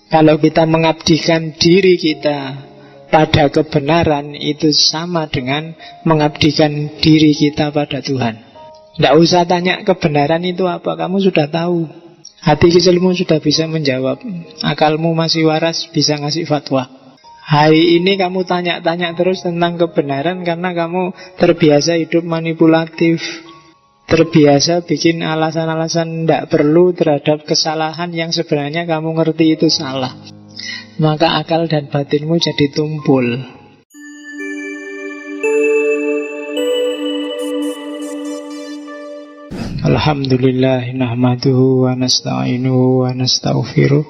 Kalau kita mengabdikan diri kita pada kebenaran, itu sama dengan mengabdikan diri kita pada Tuhan. Tidak usah tanya kebenaran itu apa, kamu sudah tahu. Hati kecilmu sudah bisa menjawab. Akalmu masih waras, bisa ngasih fatwa. Hari ini kamu tanya-tanya terus tentang kebenaran karena kamu terbiasa hidup manipulatif, terbiasa bikin alasan-alasan tidak perlu terhadap kesalahan yang sebenarnya kamu ngerti itu salah. Maka akal dan batinmu jadi tumpul. Alhamdulillah, nahmaduhu wa nasta'inuhu wa nastaghfiruh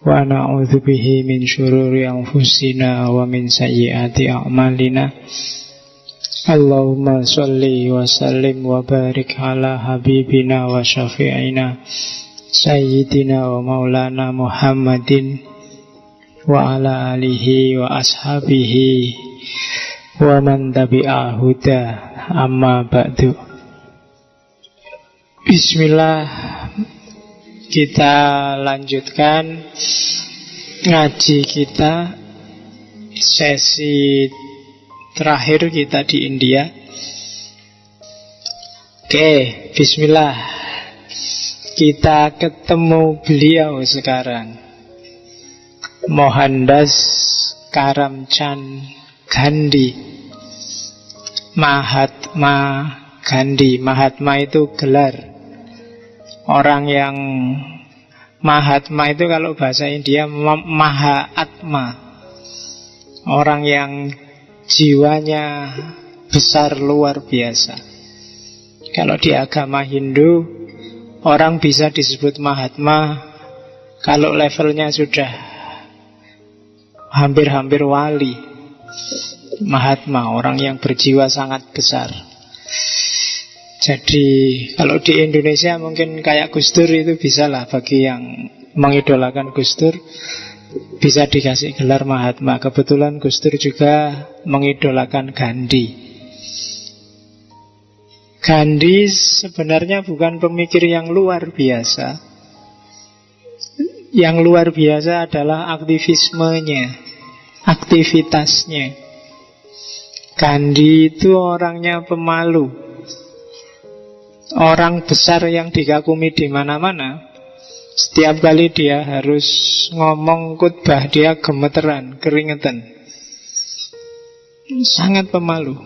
wa na'udzu bihi min syururi anfusina wa min sayyiati a'malina. Allahumma sholli wa sallim wa barik ala habibina wa syafi'ina sayyidina wa maulana Muhammadin wa ala alihi wa ashabihi wa man tabi'a huda, amma ba'du. Bismillah, kita lanjutkan ngaji kita, sesi terakhir kita di India. Oke, bismillah. Kita ketemu beliau sekarang, Mohandas Karamchand Gandhi, Mahatma Gandhi. Mahatma itu gelar. Orang yang Mahatma itu kalau bahasa India Maha Atma, orang yang jiwanya besar luar biasa. Kalau di agama Hindu, orang bisa disebut Mahatma kalau levelnya sudah hampir-hampir wali. Mahatma, orang yang berjiwa sangat besar. Jadi kalau di Indonesia mungkin kayak Gus Dur itu bisa lah, bagi yang mengidolakan Gus Dur bisa dikasih gelar Mahatma. Kebetulan Gus Dur juga mengidolakan Gandhi. Gandhi sebenarnya bukan pemikir yang luar biasa. Yang luar biasa adalah aktivismenya, aktivitasnya. Gandhi itu orangnya pemalu, orang besar yang dikagumi di mana-mana. Setiap kali dia harus ngomong khutbah, dia gemeteran, keringetan. Sangat pemalu,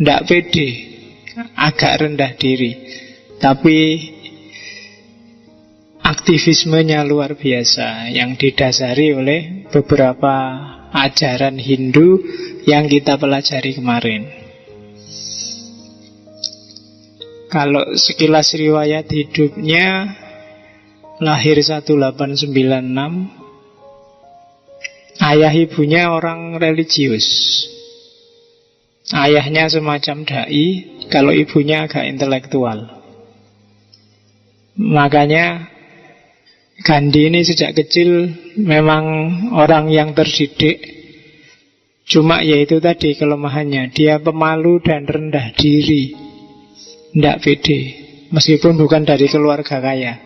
tidak pede, agak rendah diri. Tapi aktivismenya luar biasa, yang didasari oleh beberapa ajaran Hindu yang kita pelajari kemarin. Kalau sekilas riwayat hidupnya, lahir 1896. Ayah ibunya orang religius. Ayahnya semacam dai, kalau ibunya agak intelektual. Makanya Gandhi ini sejak kecil memang orang yang terdidik. Cuma yaitu tadi kelemahannya, dia pemalu dan rendah diri, tidak pede, meskipun bukan dari keluarga kaya.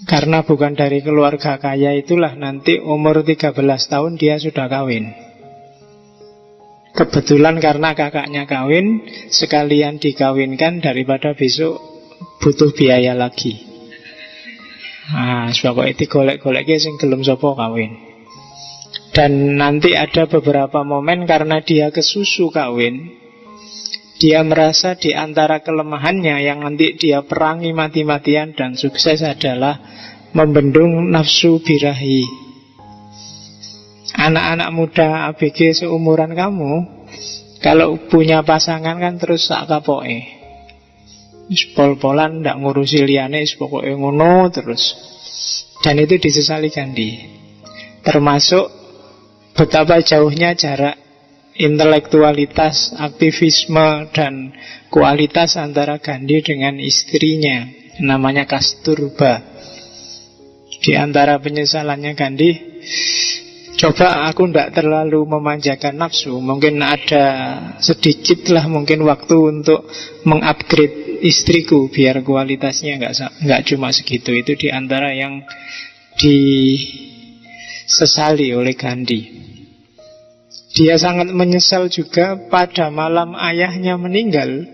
Karena bukan dari keluarga kaya itulah nanti umur 13 tahun dia sudah kawin. Kebetulan karena kakaknya kawin, sekalian dikawinkan daripada besok butuh biaya lagi. Nah, sebab itu golek-goleknya sing gelem sapa kawin. Dan nanti ada beberapa momen karena dia kesusu kawin, dia merasa di antara kelemahannya yang nanti dia perangi mati-matian dan sukses adalah membendung nafsu birahi. Anak-anak muda ABG seumuran kamu, kalau punya pasangan kan terus sak kapoke. Pol-polan ndak ngurusi liyane, pokoke ngono terus. Dan itu disesali Gandhi. Termasuk betapa jauhnya jarak intelektualitas, aktivisme, dan kualitas antara Gandhi dengan istrinya, namanya Kasturba. Di antara penyesalannya Gandhi, coba aku tidak terlalu memanjakan nafsu, mungkin ada sedikitlah mungkin waktu untuk mengupgrade istriku biar kualitasnya nggak cuma segitu. Itu di antara yang disesali oleh Gandhi. Dia sangat menyesal juga pada malam ayahnya meninggal.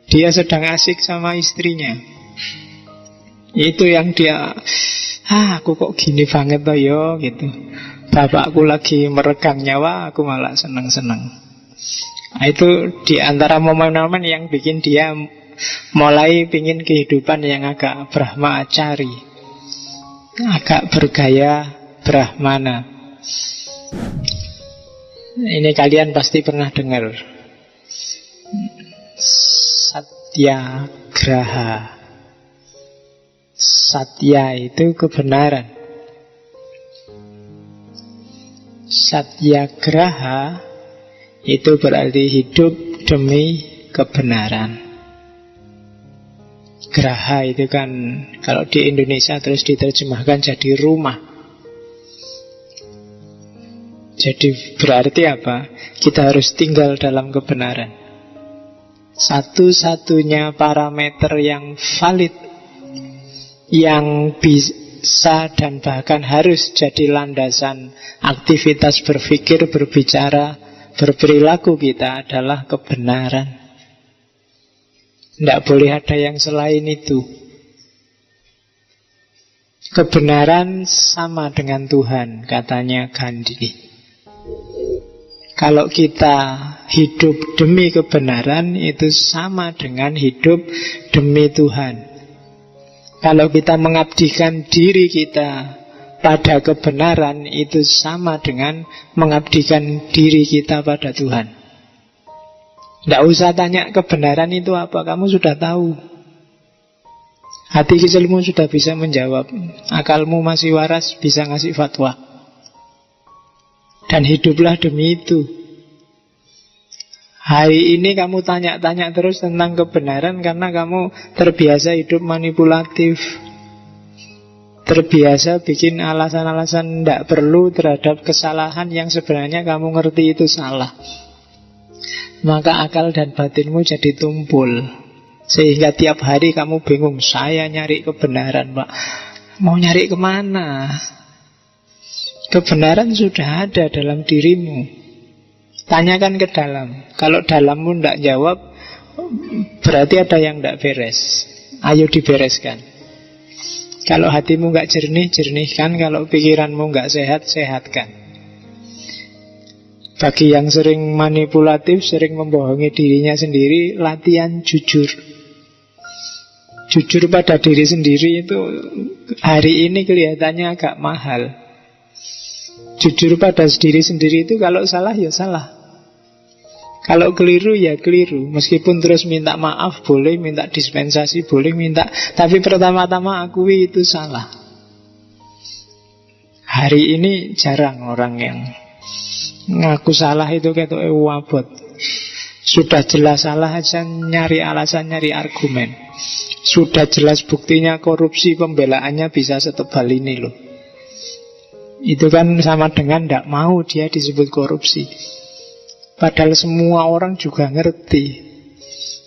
Dia sedang asik sama istrinya. Itu yang dia, aku kok gini banget toh yo gitu. Bapakku lagi meregang nyawa, aku malah seneng-seneng. Nah, itu di antara momen-momen yang bikin dia mulai pingin kehidupan yang agak Brahma Acari, agak bergaya Brahmana. Ini kalian pasti pernah dengar Satyagraha. Satya itu kebenaran. Satyagraha itu berarti hidup demi kebenaran. Graha itu kan kalau di Indonesia terus diterjemahkan jadi rumah. Jadi berarti apa? Kita harus tinggal dalam kebenaran. Satu-satunya parameter yang valid, yang bisa dan bahkan harus jadi landasan aktivitas berpikir, berbicara, berperilaku kita adalah kebenaran. Tidak boleh ada yang selain itu. Kebenaran sama dengan Tuhan, katanya Gandhi. Kalau kita hidup demi kebenaran, itu sama dengan hidup demi Tuhan. Kalau kita mengabdikan diri kita pada kebenaran, itu sama dengan mengabdikan diri kita pada Tuhan. Tidak usah tanya kebenaran itu apa, kamu sudah tahu. Hati kecilmu sudah bisa menjawab. Akalmu masih waras, bisa ngasih fatwa. Dan hiduplah demi itu. Hari ini kamu tanya-tanya terus tentang kebenaran karena kamu terbiasa hidup manipulatif, terbiasa bikin alasan-alasan tidak perlu terhadap kesalahan yang sebenarnya kamu ngerti itu salah. Maka akal dan batinmu jadi tumpul, sehingga tiap hari kamu bingung, saya nyari kebenaran Pak, mau nyari kemana? Kebenaran sudah ada dalam dirimu. Tanyakan ke dalam. Kalau dalammu tidak jawab, berarti ada yang tidak beres. Ayo dibereskan. Kalau hatimu nggak jernih, jernihkan. Kalau pikiranmu nggak sehat, sehatkan. Bagi yang sering manipulatif, sering membohongi dirinya sendiri, latihan jujur. Jujur pada diri sendiri itu hari ini kelihatannya agak mahal. Jujur pada diri sendiri itu kalau salah ya salah, kalau keliru ya keliru. Meskipun terus minta maaf boleh, minta dispensasi boleh, minta, tapi pertama-tama akui itu salah. Hari ini jarang orang yang ngaku salah itu kayak wabot. Sudah jelas salah aja nyari alasan, nyari argumen. Sudah jelas buktinya korupsi, pembelaannya bisa setebal ini loh. Itu kan sama dengan tidak mau dia disebut korupsi. Padahal semua orang juga ngerti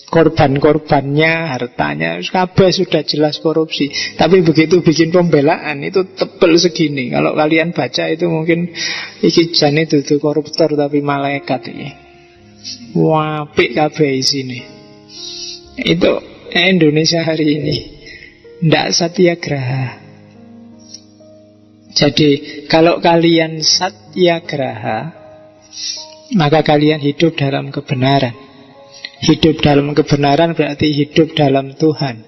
korban-korbannya, hartanya, kabeh sudah jelas korupsi. Tapi begitu bikin pembelaan itu tebel segini. Kalau kalian baca itu mungkin iki jane dudu koruptor tapi malaikat iki. Wapik kabeh isine. Itu Indonesia hari ini. Ndak satyagraha. Jadi kalau kalian satyagraha, maka kalian hidup dalam kebenaran. Hidup dalam kebenaran berarti hidup dalam Tuhan.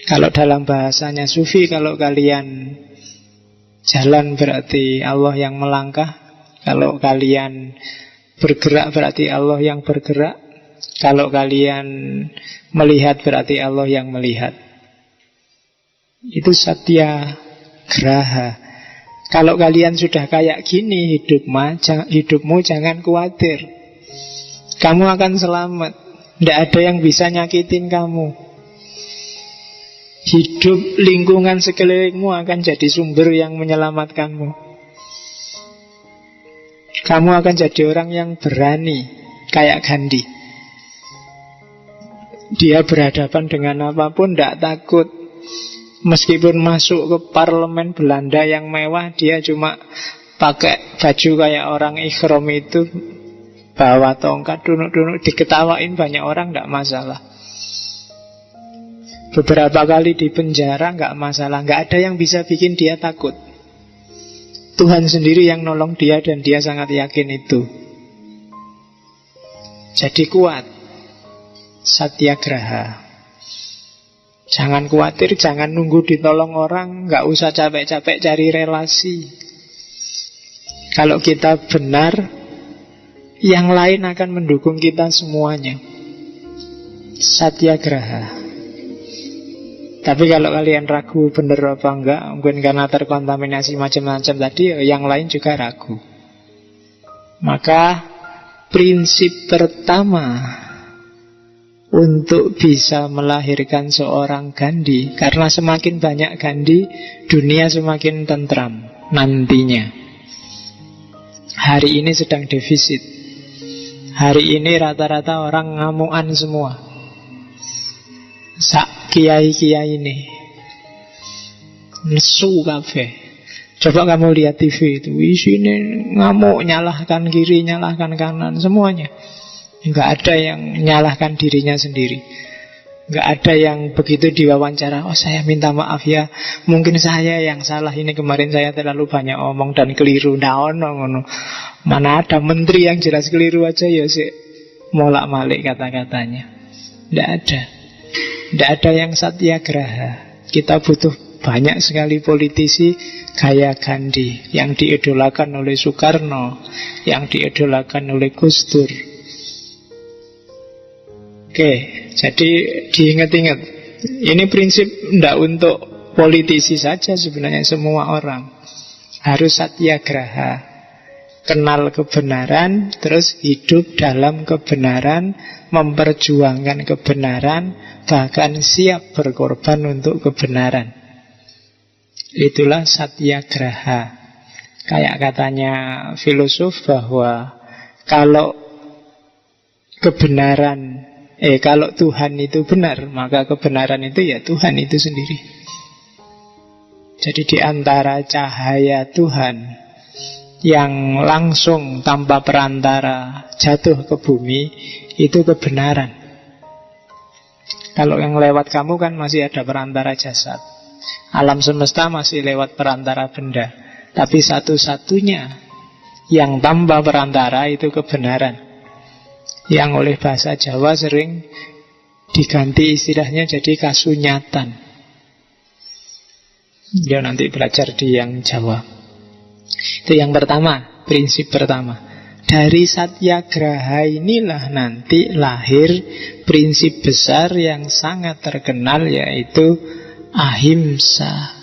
Kalau dalam bahasanya Sufi, kalau kalian jalan berarti Allah yang melangkah. Kalau kalian bergerak berarti Allah yang bergerak. Kalau kalian melihat berarti Allah yang melihat. Itu satyagraha. Kalau kalian sudah kayak gini hidupmu jangan khawatir. Kamu akan selamat. Tidak ada yang bisa nyakitin kamu. Hidup lingkungan sekelilingmu akan jadi sumber yang menyelamatkanmu. Kamu akan jadi orang yang berani, kayak Gandhi. Dia berhadapan dengan apapun tidak takut. Meskipun masuk ke parlemen Belanda yang mewah, dia cuma pakai baju kayak orang ikhram itu, bawa tongkat, duduk-duduk, diketawain banyak orang, gak masalah. Beberapa kali di penjara, gak masalah. Gak ada yang bisa bikin dia takut. Tuhan sendiri yang nolong dia, dan dia sangat yakin itu. Jadi kuat. Satyagraha. Jangan khawatir, jangan nunggu ditolong orang, gak usah capek-capek cari relasi. Kalau kita benar, yang lain akan mendukung kita semuanya. Satyagraha. Tapi kalau kalian ragu benar apa enggak, mungkin karena terkontaminasi macam-macam tadi, yang lain juga ragu. Maka prinsip pertama untuk bisa melahirkan seorang Gandhi, karena semakin banyak Gandhi, dunia semakin tentram nantinya. Hari ini sedang defisit. Hari ini rata-rata orang ngamuan semua. Sak kiai-kiai ini nesu kafe. Coba kamu lihat TV itu, isinya ngamuk, nyalahkan kiri, nyalahkan kanan, semuanya. Enggak ada yang nyalahkan dirinya sendiri. Enggak ada yang begitu diwawancara, oh saya minta maaf ya, mungkin saya yang salah, ini kemarin saya terlalu banyak omong dan keliru. Mana ada menteri yang jelas keliru aja ya sih molak-malik kata-katanya. Enggak ada. Tidak ada yang satyagraha. Kita butuh banyak sekali politisi gaya Gandhi, yang diidolakan oleh Soekarno, yang diidolakan oleh Gus Dur. Oke, jadi diingat-ingat. Ini prinsip tidak untuk politisi saja sebenarnya, semua orang harus satyagraha. Kenal kebenaran, terus hidup dalam kebenaran, memperjuangkan kebenaran, bahkan siap berkorban untuk kebenaran. Itulah satyagraha. Kayak katanya filosof bahwa kalau kebenaran, kalau Tuhan itu benar, maka kebenaran itu ya Tuhan itu sendiri. Jadi di antara cahaya Tuhan yang langsung tanpa perantara jatuh ke bumi, itu kebenaran. Kalau yang lewat kamu kan masih ada perantara jasad. Alam semesta masih lewat perantara benda. Tapi satu-satunya yang tanpa perantara itu kebenaran, yang oleh bahasa Jawa sering diganti istilahnya jadi kasunyatan. Dia nanti belajar di yang Jawa. Itu yang pertama, prinsip pertama. Dari satyagraha inilah nanti lahir prinsip besar yang sangat terkenal, yaitu ahimsa.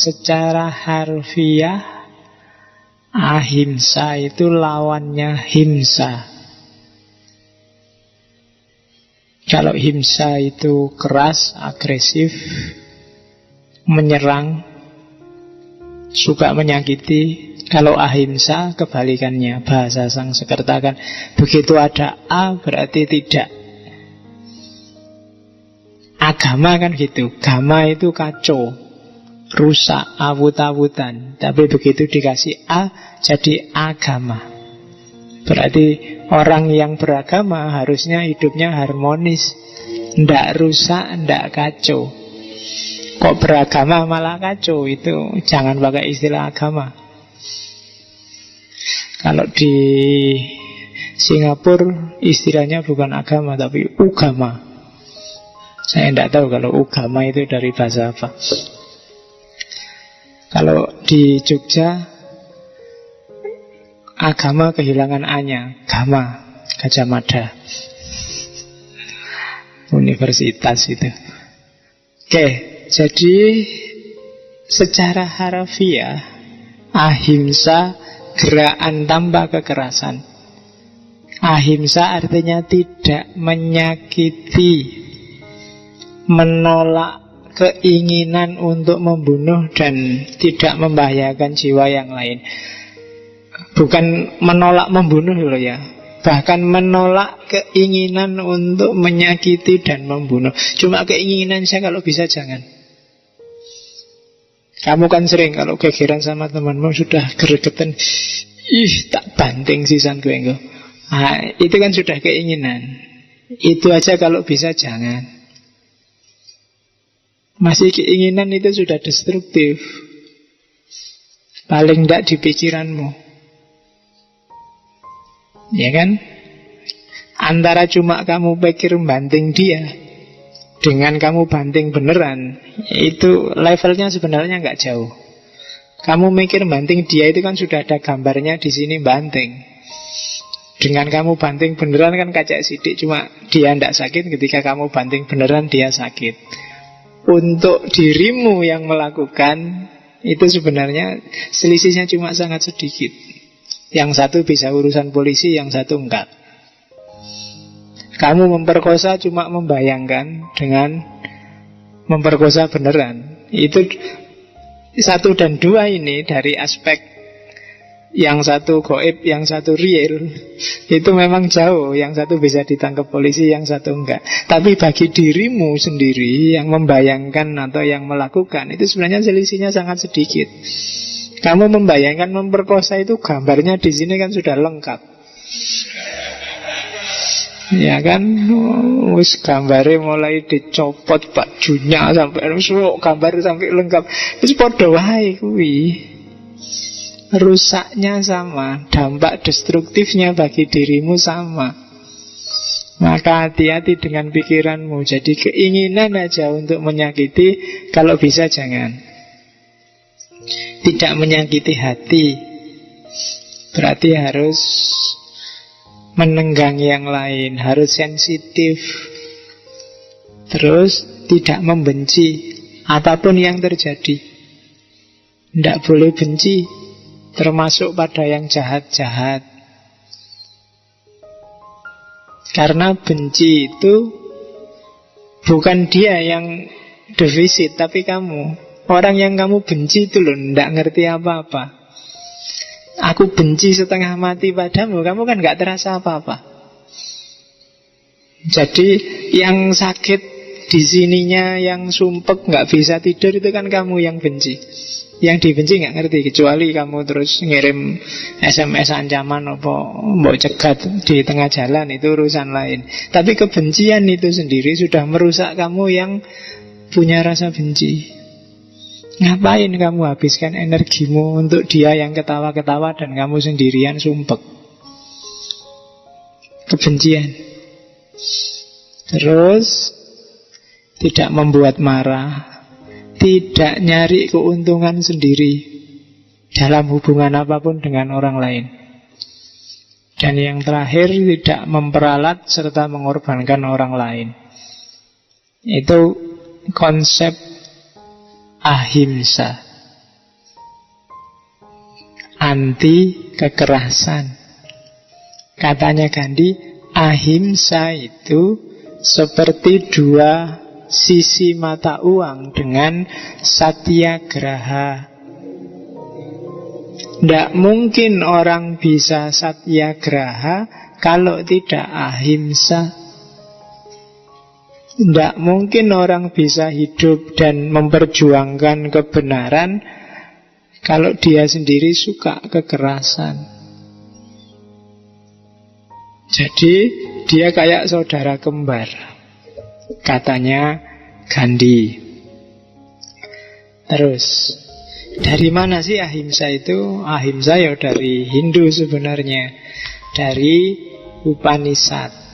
Secara harfiah, ahimsa itu lawannya himsa. Kalau himsa itu keras, agresif, menyerang, suka menyakiti. Kalau ahimsa kebalikannya, bahasa Sangsekerta kan begitu ada A berarti tidak. Agama kan gitu, gama itu kacau, rusak, awut-awutan. Tapi begitu dikasih A jadi agama. Berarti orang yang beragama harusnya hidupnya harmonis, ndak rusak, ndak kacau. Kok beragama malah kacau, itu jangan pakai istilah agama. Kalau di Singapura istilahnya bukan agama tapi ugama. Saya tidak tahu kalau ugama itu dari bahasa apa. Kalau di Jogja, agama kehilangan A-nya, gama, Gajah Mada, universitas itu. Oke, jadi secara harfiah ahimsa gerakan tanpa kekerasan. Ahimsa artinya tidak menyakiti, menolak keinginan untuk membunuh dan tidak membahayakan jiwa yang lain. Bukan menolak membunuh loh ya. bahkan menolak keinginan untuk menyakiti dan membunuh. Cuma keinginan saya kalau bisa jangan. Kamu kan sering kalau gegeran sama temanmu sudah gregetan, tak banting sisan gue enggak. Nah, itu kan sudah keinginan. Itu aja kalau bisa jangan. Masih keinginan itu sudah destruktif. Paling tidak di pikiranmu. Ya kan? Antara cuma kamu pikir banting dia dengan kamu banting beneran, itu levelnya sebenarnya nggak jauh. Kamu mikir banting dia itu kan sudah ada gambarnya di sini banting. Dengan kamu banting beneran kan kacak sidik, cuma dia tidak sakit. Ketika kamu banting beneran dia sakit. Untuk dirimu yang melakukan itu sebenarnya selisihnya cuma sangat sedikit. Yang satu bisa urusan polisi, yang satu enggak. Kamu memperkosa cuma membayangkan dengan memperkosa beneran. Itu 1 dan 2 ini dari aspek yang satu goib, yang satu real, itu memang jauh. Yang satu bisa ditangkap polisi, yang satu enggak. Tapi bagi dirimu sendiri yang membayangkan atau yang melakukan, itu sebenarnya selisihnya sangat sedikit. Kamu membayangkan memperkosa itu gambarnya di sini kan sudah lengkap. Ya kan, wis gambare mulai dicopot bajunya sampai gambar sampai lengkap. Wis padha wae kuwi. Rusaknya sama, dampak destruktifnya bagi dirimu sama. Maka hati-hati dengan pikiranmu. Jadi keinginan aja untuk menyakiti, kalau bisa jangan. Tidak menyakiti hati, berarti harus menenggang yang lain, harus sensitif. Terus tidak membenci apapun yang terjadi. Tidak boleh benci, termasuk pada yang jahat-jahat. Karena benci itu bukan dia yang defisit, tapi kamu. Orang yang kamu benci itu loh tidak ngerti apa-apa. Aku benci setengah mati padamu, kamu kan gak terasa apa-apa. Jadi yang sakit di sininya, yang sumpek gak bisa tidur, itu kan kamu yang benci. Yang dibenci gak ngerti, kecuali kamu terus ngirim SMS ancaman apa mau cegat di tengah jalan, itu urusan lain. Tapi kebencian itu sendiri sudah merusak kamu yang punya rasa benci. Ngapain kamu habiskan energimu untuk dia yang ketawa-ketawa dan kamu sendirian sumpek? Kebencian. Terus tidak membuat marah, tidak nyari keuntungan sendiri dalam hubungan apapun dengan orang lain. Dan yang terakhir, tidak memperalat serta mengorbankan orang lain. Itu konsep ahimsa, anti kekerasan. Katanya Gandhi, ahimsa itu seperti 2 sisi mata uang dengan satyagraha. Tidak mungkin orang bisa satyagraha kalau tidak ahimsa. Tidak mungkin orang bisa hidup dan memperjuangkan kebenaran kalau dia sendiri suka kekerasan. Jadi dia kayak saudara kembar, katanya Gandhi. Terus dari mana sih ahimsa itu? Ahimsa ya dari Hindu sebenarnya, dari Upanishad.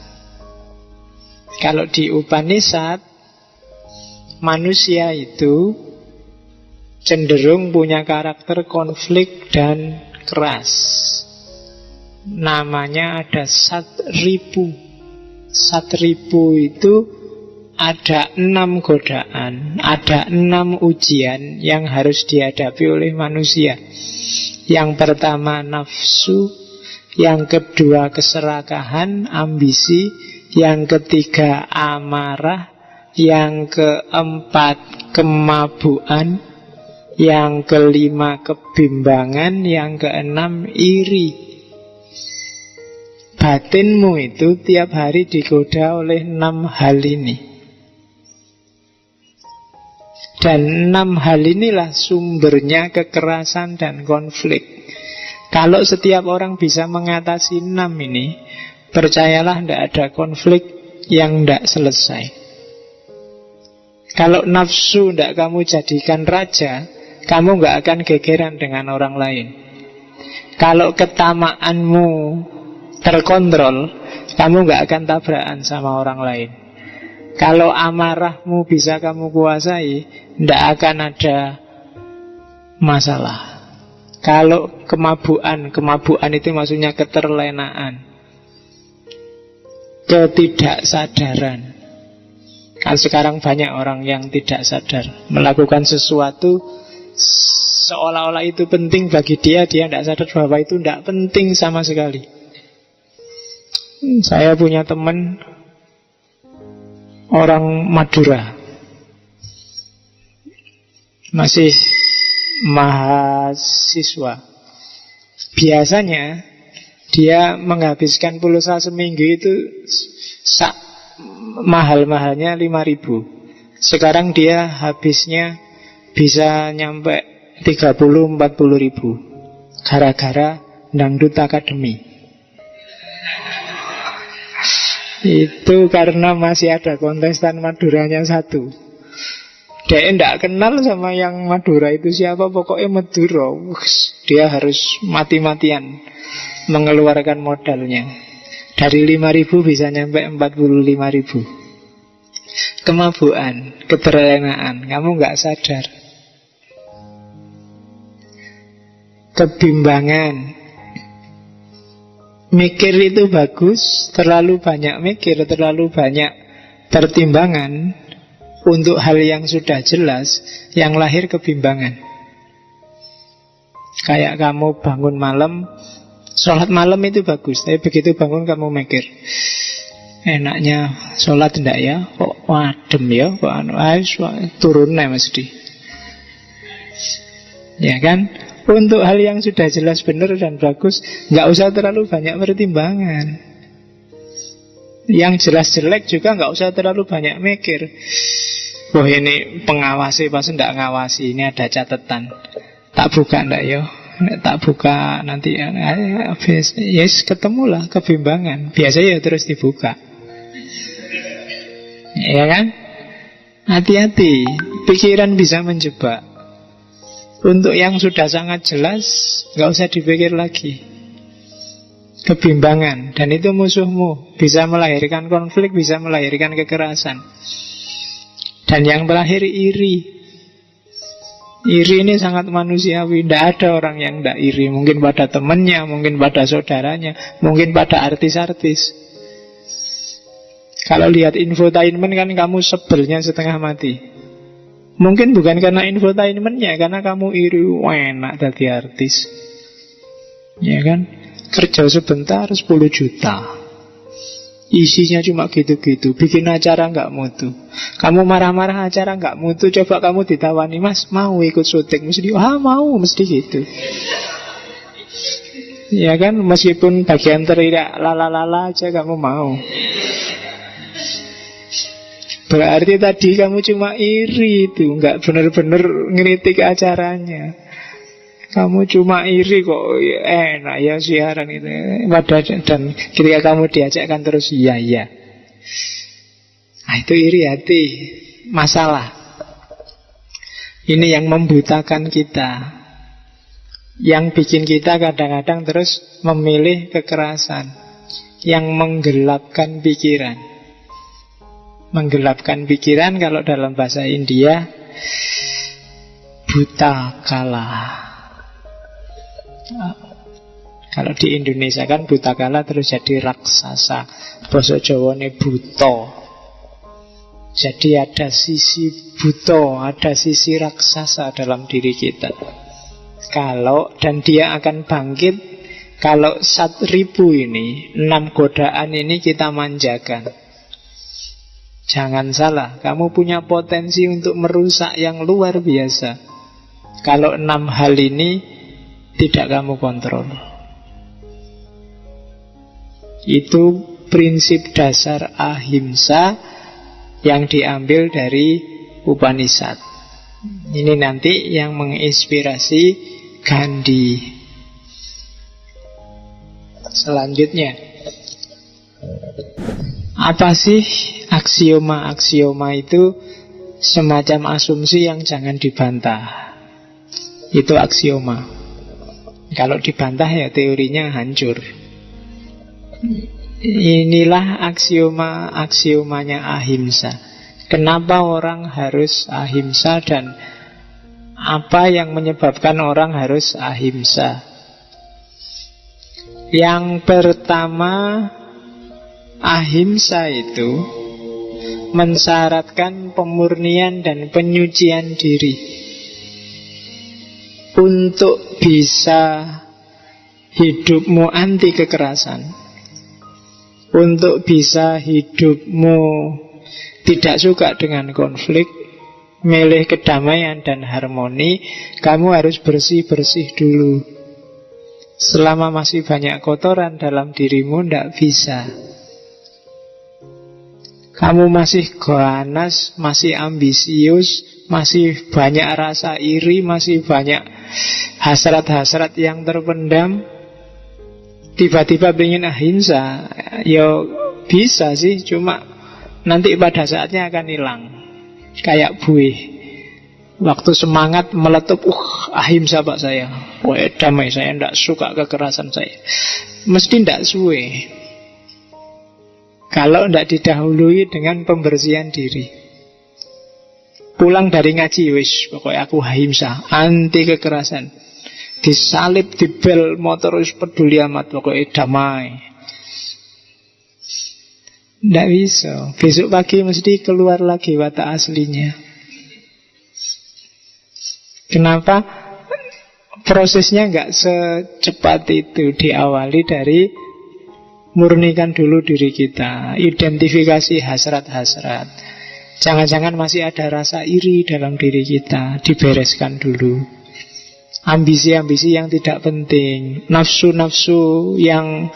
Kalau di Upanishad, manusia itu cenderung punya karakter konflik dan keras. Namanya ada Satripu. Satripu itu ada 6 godaan, ada 6 ujian yang harus dihadapi oleh manusia. Yang pertama nafsu, yang kedua keserakahan, ambisi, yang ketiga amarah, yang keempat kemabuan, yang kelima kebimbangan, yang keenam iri. batinmu itu tiap hari digoda oleh 6 hal ini. Dan 6 hal inilah sumbernya kekerasan dan konflik. Kalau setiap orang bisa mengatasi 6 ini, percayalah tidak ada konflik yang tidak selesai. Kalau nafsu tidak kamu jadikan raja, kamu nggak akan gegeran dengan orang lain. Kalau ketamaanmu terkontrol, kamu nggak akan tabrakan sama orang lain. Kalau amarahmu bisa kamu kuasai, tidak akan ada masalah. Kalau kemabuan itu maksudnya keterlenaan, ketidaksadaran. Kan sekarang banyak orang yang tidak sadar, melakukan sesuatu seolah-olah itu penting bagi dia tidak sadar bahwa itu tidak penting sama sekali. Saya punya teman orang Madura, masih mahasiswa. Biasanya dia menghabiskan pulsa seminggu itu mahal-mahalnya 5.000. Sekarang dia habisnya bisa nyampe 30-40 ribu gara-gara Dangdut Academy. Itu karena masih ada kontestan Maduranya satu. Dia tidak kenal sama yang Madura itu siapa, pokoknya Madura. Dia harus mati-matian mengeluarkan modalnya. Dari 5.000 bisa nyampe 45.000. Kemabuan, keterlenaan, kamu nggak sadar. Kebimbangan. Mikir itu bagus, terlalu banyak mikir, terlalu banyak pertimbangan untuk hal yang sudah jelas, yang lahir kebimbangan. Kayak kamu bangun malam, sholat malam itu bagus, tapi begitu bangun kamu mikir, enaknya sholat enggak ya? Kok adem ya? Kok turunnya mesti. Ya kan? Untuk hal yang sudah jelas benar dan bagus, nggak usah terlalu banyak pertimbangan. Yang jelas jelek juga nggak usah terlalu banyak mikir. Wah ini pengawasi pas enggak ngawasi, ini ada catatan. Tak buka enggak ya? Tak buka nanti yes, ketemulah kebimbangan. Biasanya ya terus dibuka. Ya kan? Hati-hati, pikiran bisa menjebak. Untuk yang sudah sangat jelas, nggak usah dipikir lagi. Kebimbangan, dan itu musuhmu. Bisa melahirkan konflik, bisa melahirkan kekerasan. Dan yang terakhir iri. Iri ini sangat manusiawi. Tidak ada orang yang tidak iri. Mungkin pada temannya, mungkin pada saudaranya, mungkin pada artis-artis. Kalau lihat infotainment kan kamu sebelnya setengah mati. Mungkin bukan karena infotainmentnya, karena kamu iri. Enak jadi artis. Ya kan? Kerja sebentar 10 juta. Isinya cuma gitu-gitu. Bikin acara nggak mutu. Kamu marah-marah acara nggak mutu. Coba kamu ditawani, Mas mau ikut syuting? Mesti mau, mesti gitu. Ya kan? Meskipun bagian teriak lala-lala aja kamu mau. Berarti tadi kamu cuma iri itu, nggak benar-benar ngeritik acaranya. Kamu cuma iri kok, enak ya siaran itu. Dan ketika kamu diajakkan terus iya. Nah itu iri hati, masalah. Ini yang membutakan kita, yang bikin kita kadang-kadang terus memilih kekerasan, yang menggelapkan pikiran. Menggelapkan pikiran kalau dalam bahasa India buta kala. Kalau di Indonesia kan buta kala terus jadi raksasa. Basa Jawane buta. Jadi ada sisi buta, ada sisi raksasa dalam diri kita. Dan dia akan bangkit kalau 1.000 ini, 6 godaan ini kita manjakan. Jangan salah, kamu punya potensi untuk merusak yang luar biasa. Kalau 6 hal ini tidak kamu kontrol. Itu prinsip dasar ahimsa yang diambil dari Upanishad. Ini nanti yang menginspirasi Gandhi. Selanjutnya, apa sih aksioma-aksioma itu? Semacam asumsi yang jangan dibantah. Itu aksioma. Kalau dibantah ya teorinya hancur. Inilah aksioma-aksiomanya ahimsa. Kenapa orang harus ahimsa dan apa yang menyebabkan orang harus ahimsa? Yang pertama, ahimsa itu mensyaratkan pemurnian dan penyucian diri. Untuk bisa hidupmu anti kekerasan, untuk bisa hidupmu tidak suka dengan konflik, milih kedamaian dan harmoni, kamu harus bersih-bersih dulu. Selama masih banyak kotoran dalam dirimu, tidak bisa. Kamu masih ganas, masih ambisius, masih banyak rasa iri, masih banyak hasrat-hasrat yang terpendam. Tiba-tiba pengen ahimsa, ya bisa sih, cuma nanti pada saatnya akan hilang. Kayak buih, waktu semangat meletup, ahimsa pak saya, damai, saya tidak suka kekerasan saya. Mesti tidak suwe kalau tidak didahului dengan pembersihan diri. Pulang dari ngaji, wis pokoknya aku ahimsa, anti kekerasan. Disalib, dibel motor, wis peduli amat, pokoknya damai. Tidak bisa. Besok pagi mesti keluar lagi watak aslinya. Kenapa? Prosesnya nggak secepat itu. Diawali dari murnikan dulu diri kita, identifikasi hasrat-hasrat. Jangan-jangan masih ada rasa iri dalam diri kita, dibereskan dulu. Ambisi-ambisi yang tidak penting, nafsu-nafsu yang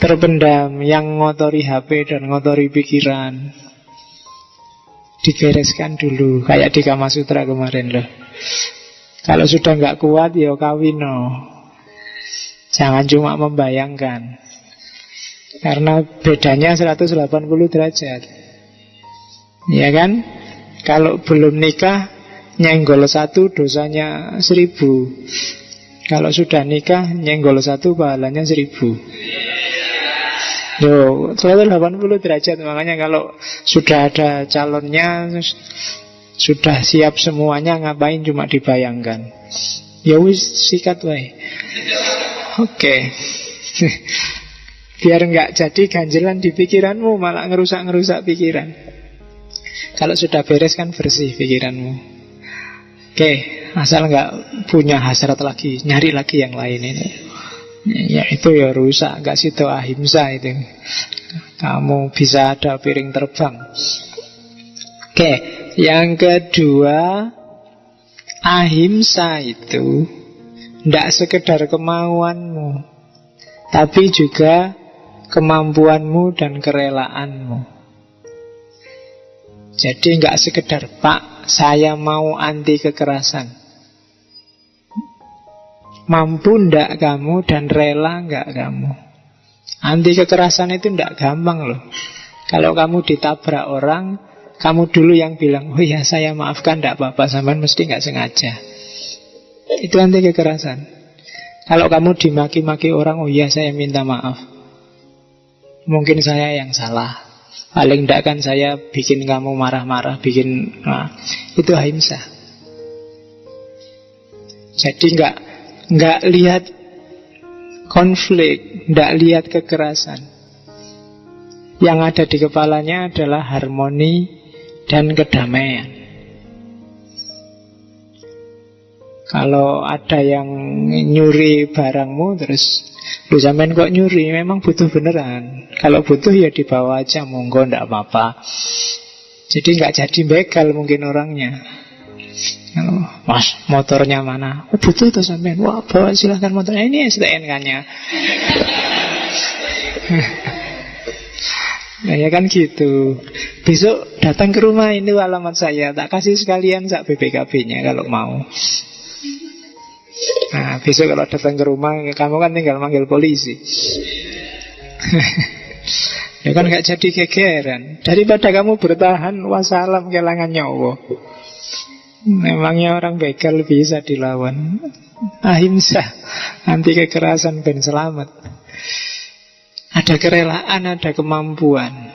terpendam, yang ngotori HP dan ngotori pikiran, dibereskan dulu. Kayak di Kama Sutra kemarin loh. Kalau sudah nggak kuat, ya kawin no. Jangan cuma membayangkan. Karena bedanya 180 derajat. Ya kan? Kalau belum nikah, nyenggol 1 dosanya 1000. Kalau sudah nikah, nyenggol 1 pahalanya 1000. Loh, 180 derajat. Makanya kalau sudah ada calonnya, sudah siap semuanya, ngapain cuma dibayangkan. Ya wis, sikat wae. Oke. Biar nggak jadi ganjelan di pikiranmu, malah ngerusak-ngerusak pikiran. Kalau sudah beres kan bersih pikiranmu. Oke, asal nggak punya hasrat lagi, nyari lagi yang lain ini. Ya itu ya rusak, nggak situ ahimsa itu. Kamu bisa ada piring terbang. Oke, yang kedua, ahimsa itu tidak sekedar kemauanmu, tapi juga kemampuanmu dan kerelaanmu. Jadi nggak sekedar, Pak, saya mau anti kekerasan. Mampu ndak kamu dan rela nggak kamu? Anti kekerasan itu ndak gampang loh. Kalau kamu ditabrak orang, kamu dulu yang bilang, oh ya saya maafkan, ndak apa-apa, sampean mesti nggak sengaja. Itu anti kekerasan. Kalau kamu dimaki-maki orang, oh ya saya minta maaf, mungkin saya yang salah. Paling tidak kan saya bikin kamu marah-marah, itu ahimsa. Jadi nggak lihat konflik, nggak lihat kekerasan. Yang ada di kepalanya adalah harmoni dan kedamaian. Kalau ada yang nyuri barangmu, terus lu sampean kok nyuri, memang butuh beneran. Kalau butuh ya dibawa aja, monggo, ndak apa-apa. Jadi nggak jadi begal mungkin orangnya. Mas, motornya mana? Oh, butuh tuh sampean. Wah, bawa silahkan motornya. Ini STNK-nya. Nah ya kan gitu. Besok datang ke rumah, ini alamat saya, tak kasih sekalian sak BPKB-nya kalau mau. Nah besok kalau datang ke rumah, kamu kan tinggal manggil polisi. Ya kan gak jadi gegeran. Daripada kamu bertahan, wassalam kelangan nyawa. Memangnya orang begal bisa dilawan. Ahimsa, anti kekerasan ben selamat. Ada kerelaan, ada kemampuan.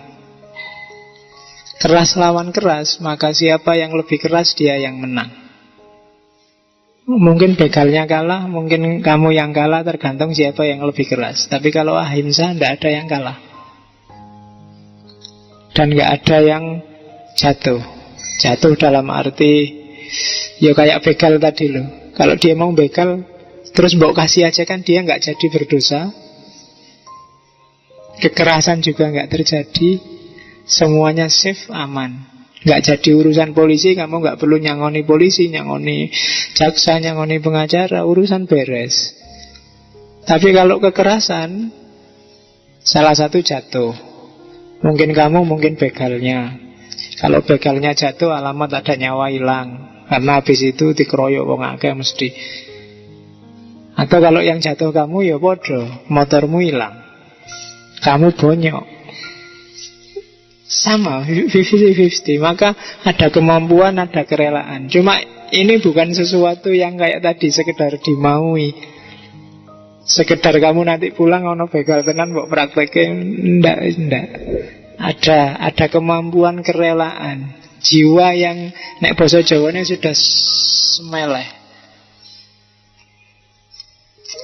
Keras lawan keras, maka siapa yang lebih keras dia yang menang. Mungkin begalnya kalah, mungkin kamu yang kalah, tergantung siapa yang lebih keras. Tapi kalau ahimsa, tidak ada yang kalah. Dan tidak ada yang jatuh. Jatuh dalam arti, ya kayak begal tadi loh. Kalau dia mau begal, terus mbok kasih aja kan dia nggak jadi berdosa. Kekerasan juga nggak terjadi. Semuanya safe, aman. Nggak jadi urusan polisi. Kamu nggak perlu nyangoni polisi, nyangoni jaksa, nyangoni pengacara. Urusan beres. Tapi kalau kekerasan, salah satu jatuh. Mungkin kamu, mungkin begalnya. Kalau begalnya jatuh, alamat ada nyawa hilang. Karena habis itu dikeroyok wong akeh mesti. Atau kalau yang jatuh kamu, ya podo, motormu hilang, kamu bonyok. Sama, 50-50. Maka ada kemampuan, ada kerelaan. Cuma ini bukan sesuatu yang kayak tadi sekedar dimaui, sekedar kamu nanti pulang ono begal tenan mbok praktekin. Ndak. Ada kemampuan, kerelaan, jiwa yang nek basa Jawane sudah semeleh.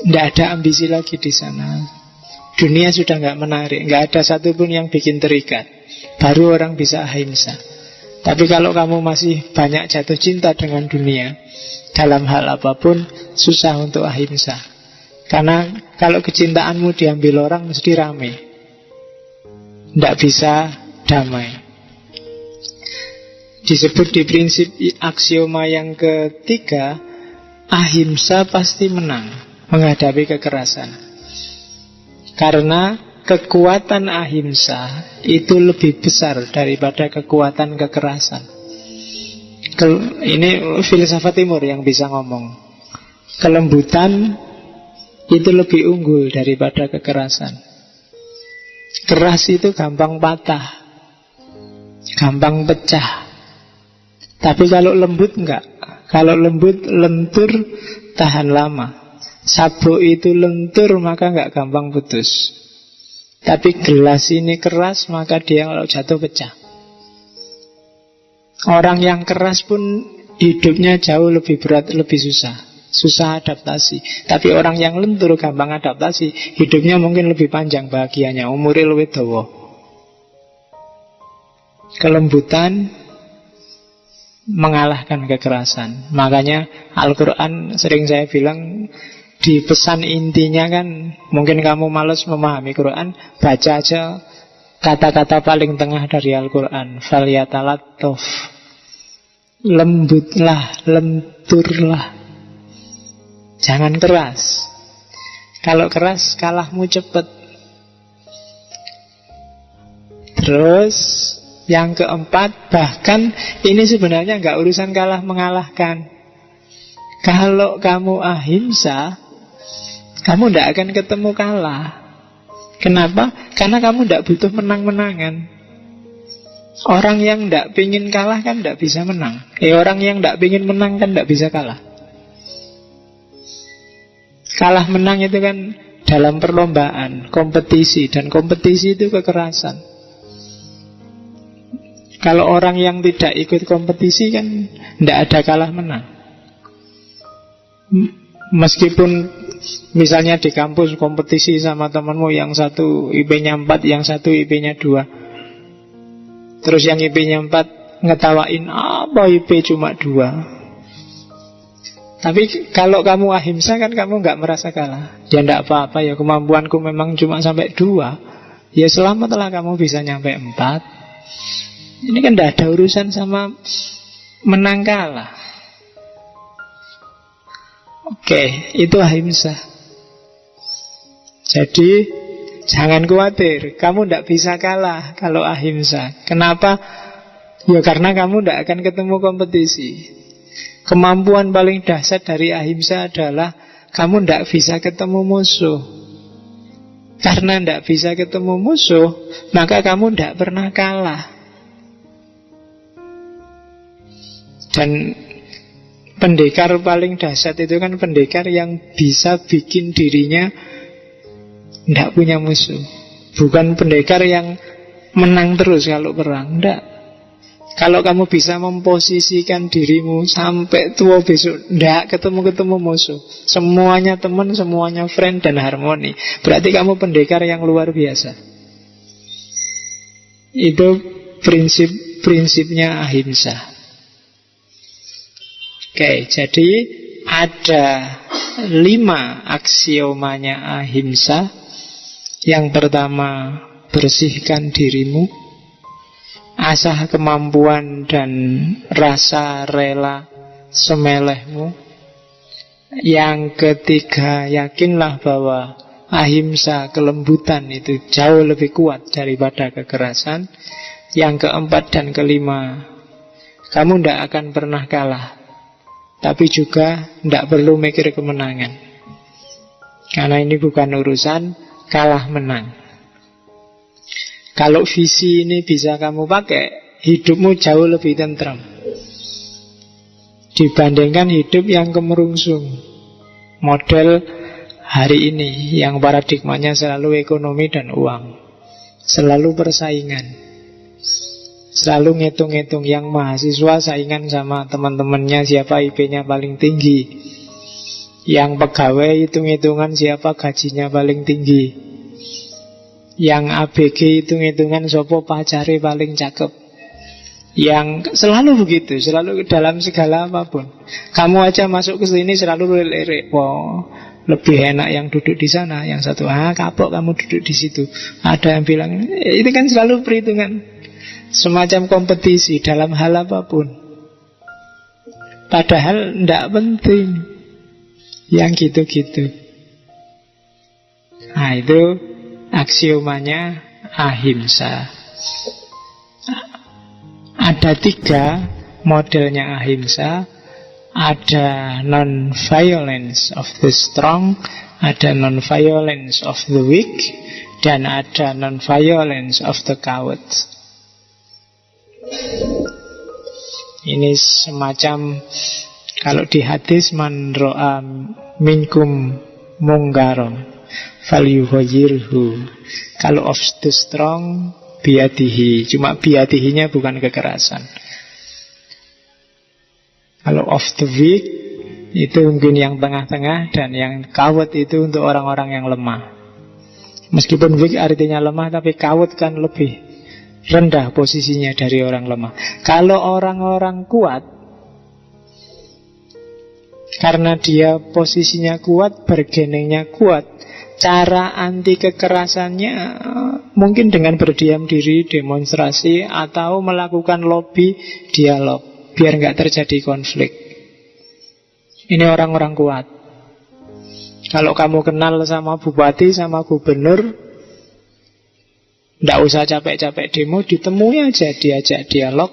Ndak ada ambisi lagi di sana. Dunia sudah nggak menarik, nggak ada satupun yang bikin terikat. Baru orang bisa ahimsa. Tapi kalau kamu masih banyak jatuh cinta dengan dunia, dalam hal apapun, susah untuk ahimsa. Karena kalau kecintaanmu diambil orang, mesti rame, nggak bisa damai. Disebut di prinsip aksioma yang ketiga, ahimsa pasti menang menghadapi kekerasan. Karena kekuatan ahimsa itu lebih besar daripada kekuatan kekerasan. Ini filsafat timur yang bisa ngomong. Kelembutan itu lebih unggul daripada kekerasan. Keras itu gampang patah, gampang pecah. Tapi kalau lembut enggak. Kalau lembut, lentur, tahan lama. Sabuk itu lentur, maka enggak gampang putus. Tapi gelas ini keras, maka dia kalau jatuh pecah. Orang yang keras pun hidupnya jauh lebih berat, lebih susah. Susah adaptasi. Tapi orang yang lentur, gampang adaptasi, hidupnya mungkin lebih panjang bahagianya, umurnya lebih dawa. Kelembutan mengalahkan kekerasan. Makanya Al-Quran sering saya bilang, di pesan intinya kan, mungkin kamu malas memahami Quran, baca aja kata-kata paling tengah dari Al-Quran. Falyatalattaf, lembutlah, lenturlah, jangan keras. Kalau keras kalahmu cepet. Terus yang keempat, bahkan ini sebenarnya nggak urusan kalah mengalahkan. Kalau kamu ahimsa, kamu tidak akan ketemu kalah. Kenapa? Karena kamu tidak butuh menang-menangan. Orang yang tidak pingin kalah kan tidak bisa menang. Orang yang tidak pingin menang kan tidak bisa kalah. Kalah menang itu kan dalam perlombaan, kompetisi. Dan kompetisi itu kekerasan. Kalau orang yang tidak ikut kompetisi kan tidak ada kalah menang. Meskipun misalnya di kampus kompetisi sama temanmu, yang satu IP-nya 4, yang satu IP-nya 2. Terus yang IP-nya 4 ngetawain, apa IP cuma 2. Tapi kalau kamu ahimsa kan kamu gak merasa kalah. Ya tidak apa-apa, ya kemampuanku memang cuma sampai 2. Ya selamatlah kamu bisa nyampe 4. Ini kan tidak ada urusan sama menang kalah. Oke, itu ahimsa. Jadi jangan khawatir, kamu tidak bisa kalah kalau ahimsa. Kenapa? Ya karena kamu tidak akan ketemu kompetisi. Kemampuan paling dahsyat dari ahimsa adalah kamu tidak bisa ketemu musuh. Karena tidak bisa ketemu musuh, maka kamu tidak pernah kalah. Dan pendekar paling dahsyat itu kan pendekar yang bisa bikin dirinya tidak punya musuh. Bukan pendekar yang menang terus kalau perang. Tidak. Kalau kamu bisa memposisikan dirimu sampai tua besok tidak ketemu-ketemu musuh, semuanya teman, semuanya friend dan harmoni, berarti kamu pendekar yang luar biasa. Itu prinsip-prinsipnya ahimsa. Oke, jadi ada 5 aksiomanya ahimsa. Yang pertama, bersihkan dirimu, asah kemampuan dan rasa rela semelehmu. Yang ketiga, yakinlah bahwa ahimsa, kelembutan itu jauh lebih kuat daripada kekerasan. Yang keempat dan kelima, kamu tidak akan pernah kalah, tapi juga tidak perlu mikir kemenangan, karena ini bukan urusan kalah menang. Kalau visi ini bisa kamu pakai, hidupmu jauh lebih tentram dibandingkan hidup yang kemerungsung model hari ini, yang paradigmanya selalu ekonomi dan uang, selalu persaingan, selalu ngitung-ngitung. Yang mahasiswa saingan sama teman-temannya siapa IP-nya paling tinggi, yang pegawai hitung-hitungan siapa gajinya paling tinggi, yang ABG hitung-hitungan sopo pacare paling cakep. Yang selalu begitu, selalu dalam segala apapun. Kamu aja masuk ke sini selalu lirik, wow, lebih enak yang duduk di sana. Yang satu, kapok kamu duduk di situ. Ada yang bilang, itu kan selalu perhitungan, semacam kompetisi dalam hal apapun. Padahal tidak penting yang gitu-gitu. Nah, itu aksiomanya ahimsa. Ada 3 modelnya ahimsa. Ada non-violence of the strong, ada non-violence of the weak, dan ada non-violence of the coward. Ini semacam, kalau di hadis, man ro'a minkum mungkaron falyughayyirhu. Kalau of the strong, biadihi. Cuma biadihinya bukan kekerasan. Kalau of the weak, itu mungkin yang tengah-tengah, dan yang coward itu untuk orang-orang yang lemah. Meskipun weak artinya lemah, tapi coward kan lebih rendah posisinya dari orang lemah. Kalau orang-orang kuat, karena dia posisinya kuat, bargainingnya kuat, cara anti kekerasannya mungkin dengan berdiam diri, demonstrasi, atau melakukan lobby, dialog, biar nggak terjadi konflik. Ini orang-orang kuat. Kalau kamu kenal sama bupati, sama gubernur, nggak usah capek-capek demo, ditemui aja, diajak dialog,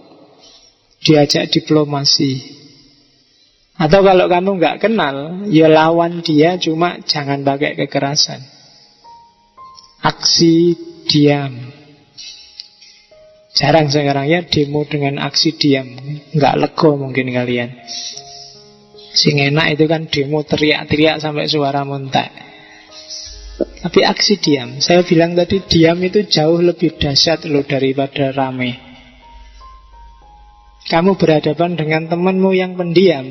diajak diplomasi. Atau kalau kamu nggak kenal, ya lawan dia, cuma jangan pakai kekerasan. Aksi diam. Jarang sekarang ya demo dengan aksi diam. Nggak lego mungkin kalian. Sing enak itu kan demo teriak-teriak sampai suara muntah. Tapi aksi diam, saya bilang tadi, diam itu jauh lebih dahsyat loh daripada rame. Kamu berhadapan dengan temanmu yang pendiam,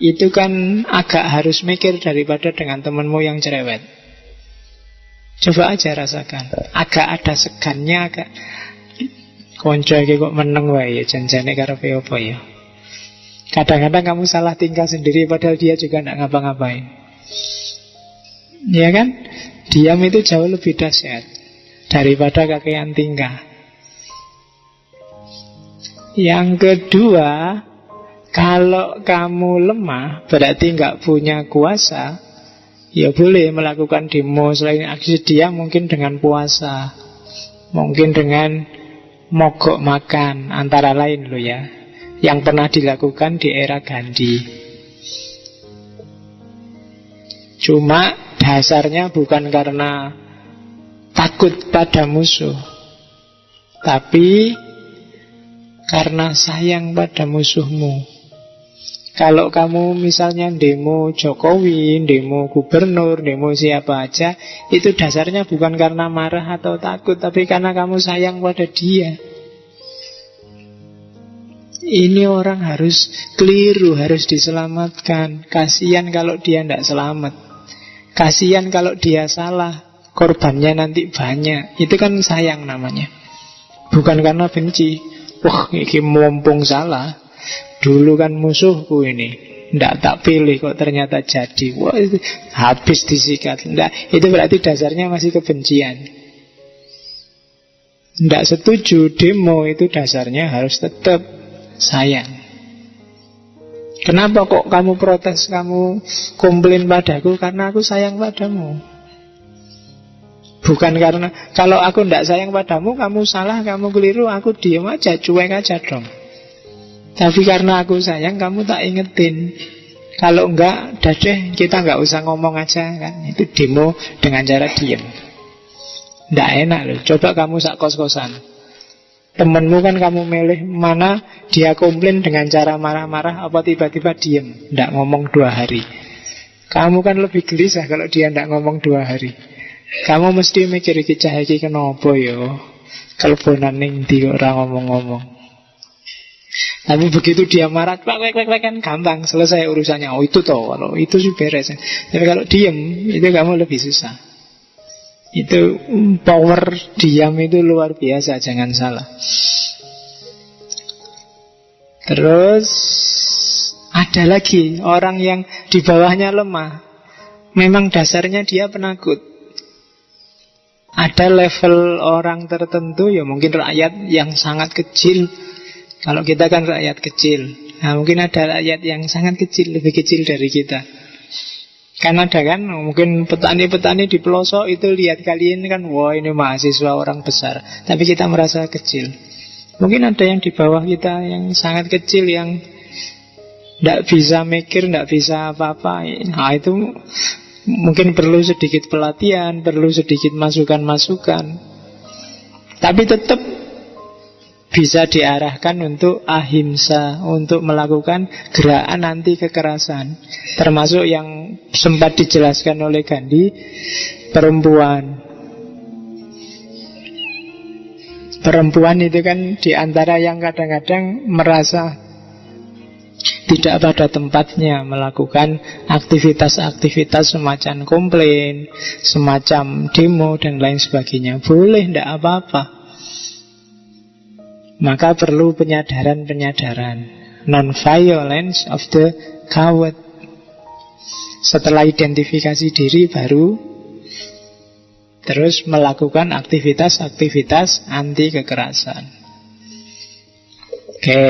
itu kan agak harus mikir daripada dengan temanmu yang cerewet. Coba aja rasakan, agak ada segannya, agak konco iki kok meneng wae ya, janjane karepe apa ya. Kadang-kadang kamu salah tingkah sendiri padahal dia juga tidak ngapa-ngapain. Ya kan? Diam itu jauh lebih dahsyat daripada kakean tingkah. Yang kedua, kalau kamu lemah, berarti nggak punya kuasa, Ya boleh melakukan demo selain aksi dia, mungkin dengan puasa, mungkin dengan mogok makan, antara lain loh ya, yang pernah dilakukan di era Gandhi. Cuma dasarnya bukan karena takut pada musuh, tapi karena sayang pada musuhmu. Kalau kamu misalnya demo Jokowi, demo gubernur, demo siapa aja, itu dasarnya bukan karena marah atau takut, tapi karena kamu sayang pada dia. Ini orang harus keliru, harus diselamatkan. Kasihan kalau dia tidak selamat. Kasihan kalau dia salah, korbannya nanti banyak. Itu kan sayang namanya. Bukan karena benci. Wah, ini mumpung salah, dulu kan musuhku ini, ndak tak pilih kok ternyata jadi. Wah, itu habis disikat. Ndak, itu berarti dasarnya masih kebencian. Ndak setuju demo, itu dasarnya harus tetap sayang. Kenapa kok kamu protes, kamu komplain padaku? Karena aku sayang padamu. Bukan karena, kalau aku ndak sayang padamu, kamu salah, kamu keliru, aku diem aja, cuek aja dong. Tapi karena aku sayang, kamu tak ingetin. Kalau enggak, dah deh, kita enggak usah ngomong aja kan. Itu demo dengan cara diem. Ndak enak loh. Coba kamu sak kos-kosan, temenmu kan kamu milih, mana dia komplain dengan cara marah-marah, apa tiba-tiba diem, ndak ngomong 2 hari. Kamu kan lebih gelisah kalau dia ndak ngomong 2 hari. Kamu mesti mikir, iki cah iki kenapa yo, kelebonan ning ndi kok ora ngomong-ngomong. Tapi begitu dia marah, kan gampang selesai urusannya. Oh itu toh, kalau itu sih beres. Tapi kalau diem, itu kamu lebih susah. Itu power diam itu luar biasa, jangan salah. Terus ada lagi orang yang di bawahnya lemah. Memang dasarnya dia penakut. Ada level orang tertentu, ya mungkin rakyat yang sangat kecil. Kalau kita kan rakyat kecil, nah mungkin ada rakyat yang sangat kecil, lebih kecil dari kita. Kan ada kan, mungkin petani-petani di pelosok itu lihat kalian kan, wah ini mahasiswa orang besar, tapi kita merasa kecil. Mungkin ada yang di bawah kita yang sangat kecil, yang tidak bisa mikir, tidak bisa apa-apa. Nah itu mungkin perlu sedikit pelatihan, perlu sedikit masukan-masukan. Tapi tetap bisa diarahkan untuk ahimsa, untuk melakukan gerakan anti kekerasan. Termasuk yang sempat dijelaskan oleh Gandhi, perempuan. Perempuan itu kan diantara yang kadang-kadang merasa tidak pada tempatnya melakukan aktivitas-aktivitas semacam komplain, semacam demo dan lain sebagainya. Boleh, tidak apa-apa. Maka perlu penyadaran-penyadaran. Non-violence of the coward. Setelah identifikasi diri baru terus melakukan aktivitas-aktivitas anti kekerasan. Oke,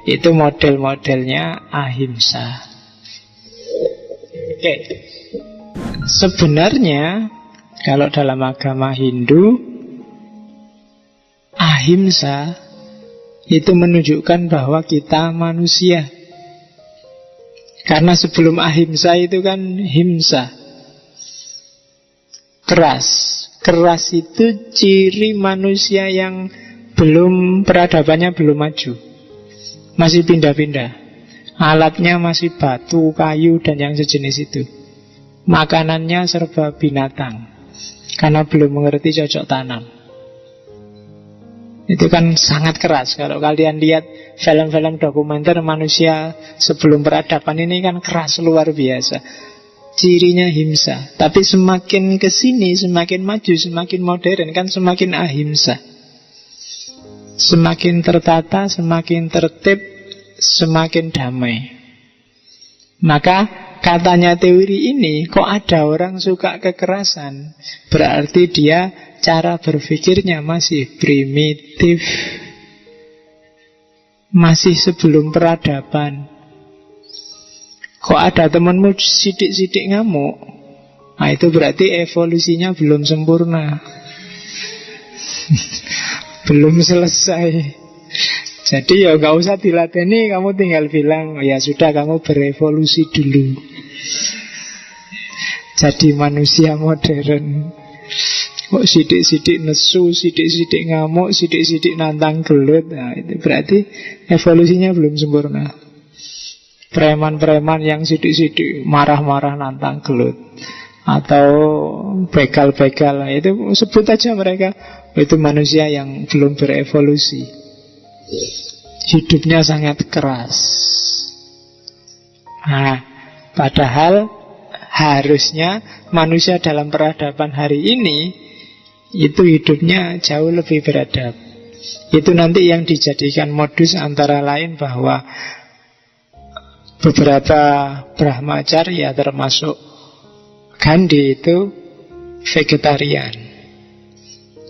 itu model-modelnya ahimsa. Oke. Sebenarnya kalau dalam agama Hindu, ahimsa itu menunjukkan bahwa kita manusia. Karena sebelum ahimsa itu kan himsa, keras. Keras itu ciri manusia yang peradabannya belum maju, masih pindah-pindah. Alatnya masih batu, kayu, dan yang sejenis itu. Makanannya serba binatang, karena belum mengerti cocok tanam. Itu kan sangat keras. Kalau kalian lihat film-film dokumenter manusia sebelum peradaban, ini kan keras luar biasa. Cirinya himsa. Tapi semakin kesini, semakin maju, semakin modern, kan semakin ahimsa. Semakin tertata, semakin tertib, semakin damai. Maka katanya teori ini, kok ada orang suka kekerasan, berarti dia cara berpikirnya masih primitif, masih sebelum peradaban. Kok ada temanmu sidik-sidik ngamuk, Nah, itu berarti evolusinya belum sempurna. Belum selesai. Jadi ya gak usah dilateni, kamu tinggal bilang, ya sudah kamu berevolusi dulu. Jadi manusia modern. Kok sidik-sidik nesu, sidik-sidik ngamuk, sidik-sidik nantang gelut. Nah, itu berarti evolusinya belum sempurna. Preman-preman yang sidik-sidik marah-marah nantang gelut, atau begal-begal, itu sebut aja mereka, itu manusia yang belum berevolusi. Hidupnya sangat keras. Nah, padahal harusnya manusia dalam peradaban hari ini itu hidupnya jauh lebih beradab. Itu nanti yang dijadikan modus antara lain bahwa beberapa Brahmacarya termasuk Gandhi itu vegetarian.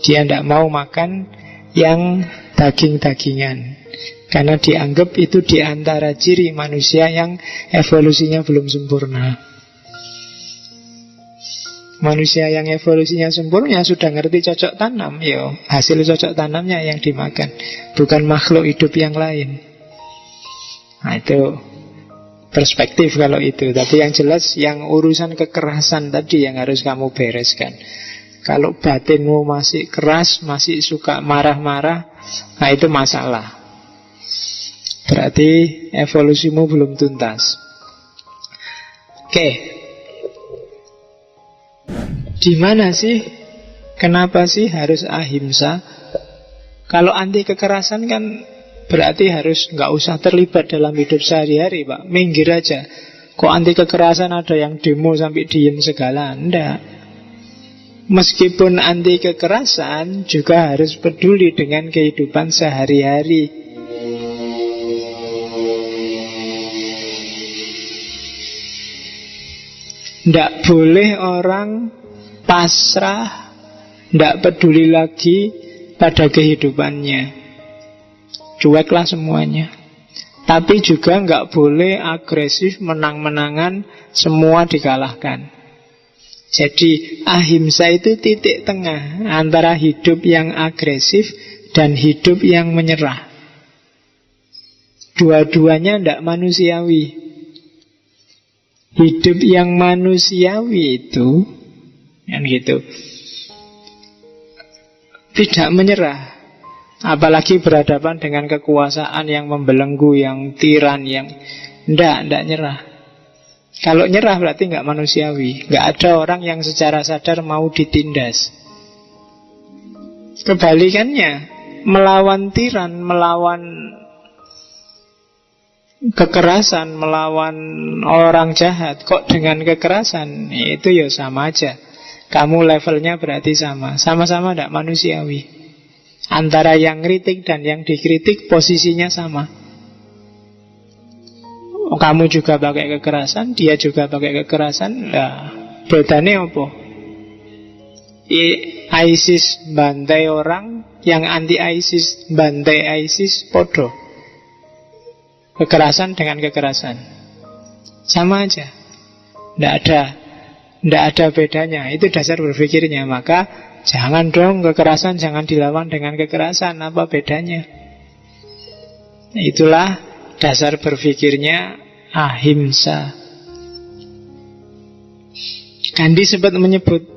Dia tidak mau makan yang daging-dagingan, karena dianggap itu diantara ciri manusia yang evolusinya belum sempurna. Manusia yang evolusinya sempurna sudah ngerti cocok tanam, yo hasil cocok tanamnya yang dimakan, bukan makhluk hidup yang lain. Nah, itu perspektif kalau itu. Tapi yang jelas yang urusan kekerasan tadi yang harus kamu bereskan. Kalau batinmu masih keras, masih suka marah-marah, nah itu masalah. Berarti evolusimu belum tuntas. Oke. Di mana sih? Kenapa sih harus ahimsa? Kalau anti kekerasan kan berarti harus nggak usah terlibat dalam hidup sehari-hari, Pak. Minggir aja. Kok anti kekerasan ada yang demo sampai diem segala? Enggak. Meskipun anti kekerasan juga harus peduli dengan kehidupan sehari-hari. Enggak boleh orang pasrah, tidak peduli lagi pada kehidupannya, cueklah semuanya. Tapi juga nggak boleh agresif, menang-menangan, semua dikalahkan. Jadi ahimsa itu titik tengah antara hidup yang agresif dan hidup yang menyerah. Dua-duanya tidak manusiawi. Hidup yang manusiawi itu yang gitu, tidak menyerah. Apalagi berhadapan dengan kekuasaan yang membelenggu, yang tiran, yang tidak nyerah. Kalau nyerah berarti nggak manusiawi. Nggak ada orang yang secara sadar mau ditindas. Kebalikannya, melawan tiran, melawan kekerasan, melawan orang jahat kok dengan kekerasan, itu ya sama aja. Kamu levelnya berarti sama. Sama-sama tidak manusiawi. Antara yang kritik dan yang dikritik posisinya sama. Kamu juga pakai kekerasan, dia juga pakai kekerasan. Nah, bedanya apa? ISIS bantai orang, yang anti ISIS bantai ISIS, podo. Kekerasan dengan kekerasan sama aja. Tidak ada bedanya. Itu dasar berpikirnya. Maka jangan dong kekerasan, jangan dilawan dengan kekerasan. Apa bedanya? Itulah dasar berpikirnya ahimsa. Gandhi sempat menyebut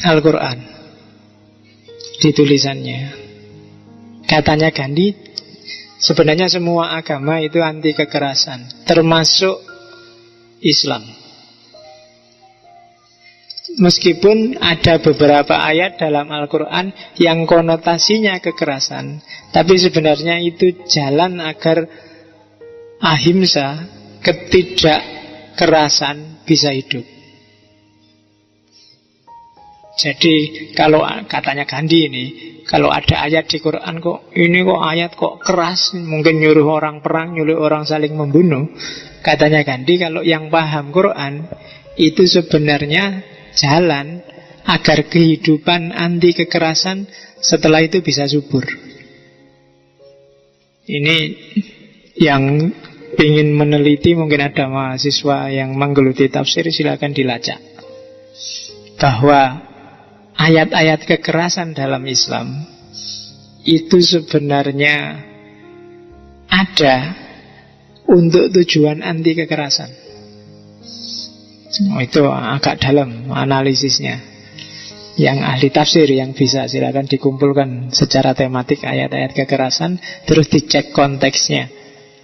Al-Quran di tulisannya. Katanya Gandhi, sebenarnya semua agama itu anti kekerasan, termasuk Islam. Meskipun ada beberapa ayat dalam Al-Quran yang konotasinya kekerasan, tapi sebenarnya itu jalan agar ahimsa, ketidakkerasan, bisa hidup. Jadi kalau katanya Gandhi ini, kalau ada ayat di Quran kok ini kok ayat kok keras, mungkin nyuruh orang perang, nyuruh orang saling membunuh, katanya Gandhi, kalau yang paham Quran itu sebenarnya jalan agar kehidupan anti kekerasan setelah itu bisa subur. Ini yang ingin meneliti, mungkin ada mahasiswa yang menggeluti tafsir, silakan dilacak. bahwa ayat-ayat kekerasan dalam Islam itu sebenarnya ada untuk tujuan anti kekerasan. Itu agak dalam analisisnya. Yang ahli tafsir yang bisa silakan dikumpulkan secara tematik ayat-ayat kekerasan, terus dicek konteksnya.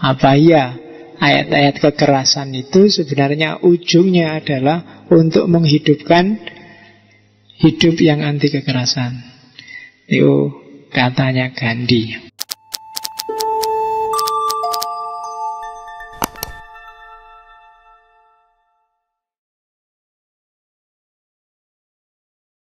Apa iya ayat-ayat kekerasan itu sebenarnya ujungnya adalah untuk menghidupkan hidup yang anti kekerasan. Itu katanya Gandhi.